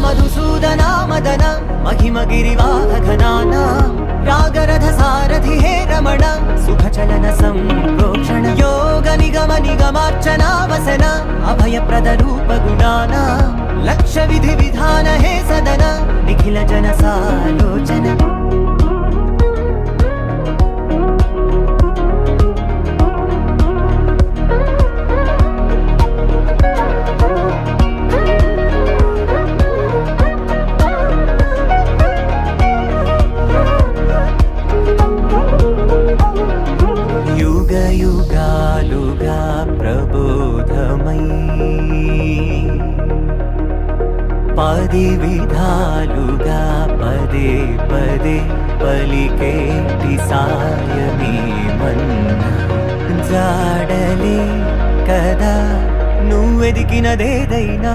మధుసూదనా మదన మహిమ గిరివాహఘనాన రాగరథ సారథి హే రమణ సుఖచలన సంప్రోక్షణ యోగ నిగమ నిగమార్చనా వసన అభయప్రద రూప గుణాన లక్ష్య విధి విధాన హే సదన నిఖిల జన సాలోచన యుగాలుగా ప్రబోధమై పది విధాలుగా పదే పదే పలికేటి సాయమే మన్న జాడలే కదా నువ్వెదికినదేదైనా